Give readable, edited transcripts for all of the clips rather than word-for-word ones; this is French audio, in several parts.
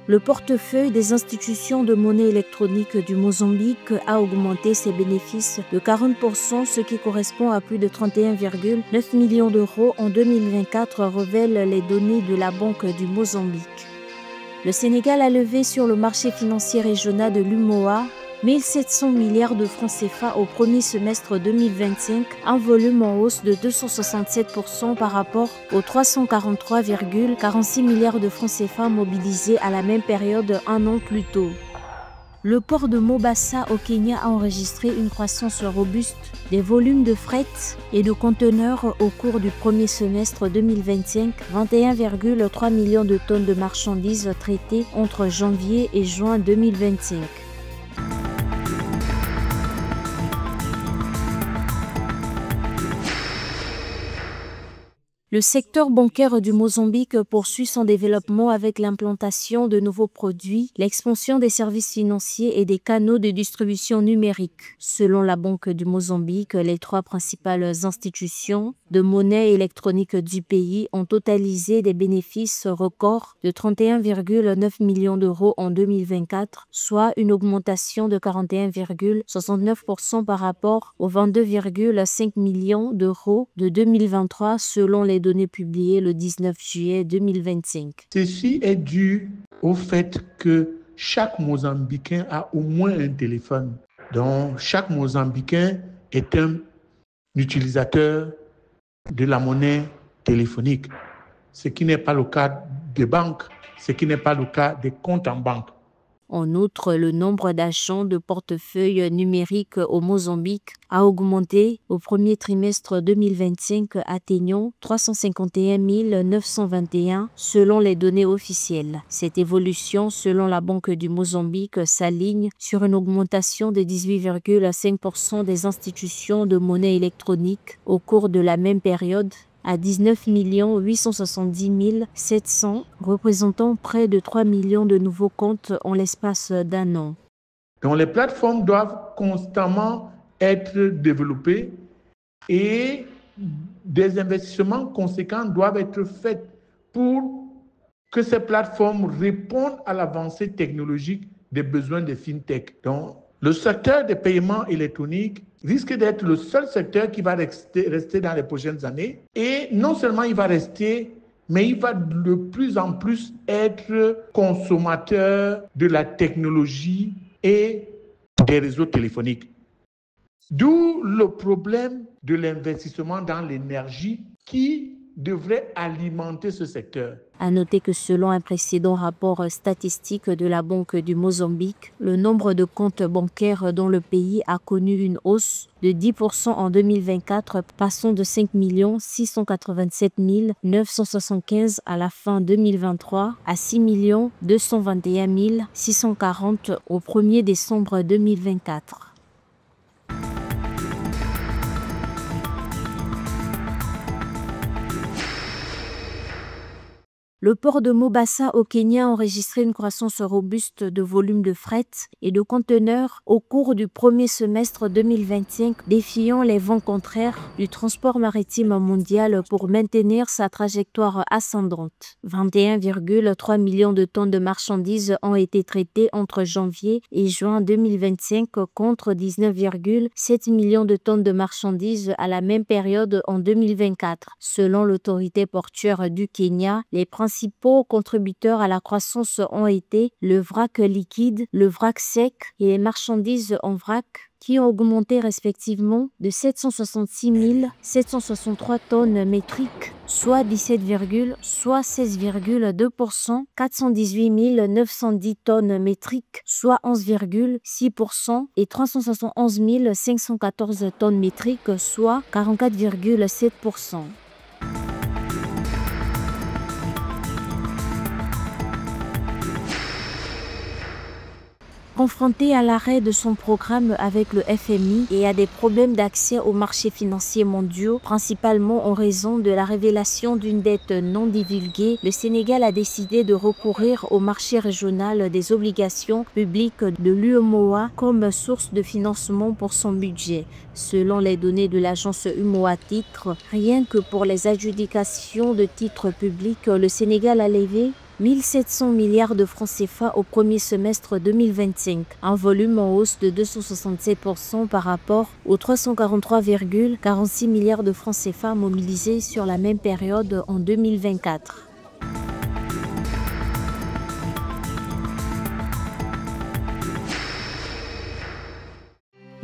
Le portefeuille des institutions de monnaie électronique du Mozambique a augmenté ses bénéfices de 40%, ce qui correspond à plus de 31,9 millions d'euros en 2024, révèlent les données de la Banque du Mozambique. Le Sénégal a levé sur le marché financier régional de l'UMOA 1 700 milliards de francs CFA au premier semestre 2025, un volume en hausse de 267% par rapport aux 343,46 milliards de francs CFA mobilisés à la même période un an plus tôt. Le port de Mombasa au Kenya a enregistré une croissance robuste des volumes de fret et de conteneurs au cours du premier semestre 2025, 21,3 millions de tonnes de marchandises traitées entre janvier et juin 2025. Le secteur bancaire du Mozambique poursuit son développement avec l'implantation de nouveaux produits, l'expansion des services financiers et des canaux de distribution numérique. Selon la Banque du Mozambique, les trois principales institutions de monnaie électronique du pays ont totalisé des bénéfices records de 31,9 millions d'euros en 2024, soit une augmentation de 41,69% par rapport aux 22,5 millions d'euros de 2023 selon les données publiées le 19 juillet 2025. Ceci est dû au fait que chaque Mozambicain a au moins un téléphone. Donc, chaque Mozambicain est un utilisateur de la monnaie téléphonique, ce qui n'est pas le cas des banques, ce qui n'est pas le cas des comptes en banque. En outre, le nombre d'agents de portefeuille numérique au Mozambique a augmenté au premier trimestre 2025, atteignant 351 921 selon les données officielles. Cette évolution, selon la Banque du Mozambique, s'aligne sur une augmentation de 18,5% des institutions de monnaie électronique au cours de la même période, à 19 870 700, représentant près de 3 millions de nouveaux comptes en l'espace d'un an. Donc les plateformes doivent constamment être développées et des investissements conséquents doivent être faits pour que ces plateformes répondent à l'avancée technologique des besoins des fintech. Donc, le secteur des paiements électroniques risque d'être le seul secteur qui va rester dans les prochaines années. Et non seulement il va rester, mais il va de plus en plus être consommateur de la technologie et des réseaux téléphoniques. D'où le problème de l'investissement dans l'énergie qui devrait alimenter ce secteur. À noter que selon un précédent rapport statistique de la Banque du Mozambique, le nombre de comptes bancaires dans le pays a connu une hausse de 10% en 2024, passant de 5 687 975 à la fin 2023 à 6 221 640 au 1er décembre 2024. Le port de Mombasa au Kenya a enregistré une croissance robuste de volume de fret et de conteneurs au cours du premier semestre 2025, défiant les vents contraires du transport maritime mondial pour maintenir sa trajectoire ascendante. 21,3 millions de tonnes de marchandises ont été traitées entre janvier et juin 2025 contre 19,7 millions de tonnes de marchandises à la même période en 2024. Selon l'autorité portuaire du Kenya, les principaux contributeurs à la croissance ont été le vrac liquide, le vrac sec et les marchandises en vrac, qui ont augmenté respectivement de 766 763 tonnes métriques, soit 16,2%, 418 910 tonnes métriques, soit 11,6%, et 371 514 tonnes métriques, soit 44,7%. Confronté à l'arrêt de son programme avec le FMI et à des problèmes d'accès aux marchés financiers mondiaux, principalement en raison de la révélation d'une dette non divulguée, le Sénégal a décidé de recourir au marché régional des obligations publiques de l'UMOA comme source de financement pour son budget. Selon les données de l'agence UMOA Titres, rien que pour les adjudications de titres publics, le Sénégal a levé 1 700 milliards de francs CFA au premier semestre 2025, un volume en hausse de 267% par rapport aux 343,46 milliards de francs CFA mobilisés sur la même période en 2024.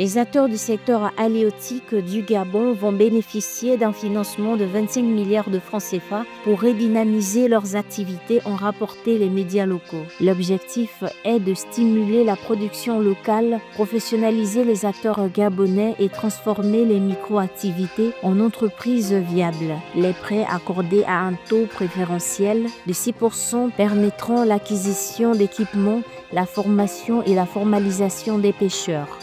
Les acteurs du secteur halieutique du Gabon vont bénéficier d'un financement de 25 milliards de francs CFA pour redynamiser leurs activités, ont rapporté les médias locaux. L'objectif est de stimuler la production locale, professionnaliser les acteurs gabonais et transformer les micro-activités en entreprises viables. Les prêts accordés à un taux préférentiel de 6% permettront l'acquisition d'équipements, la formation et la formalisation des pêcheurs.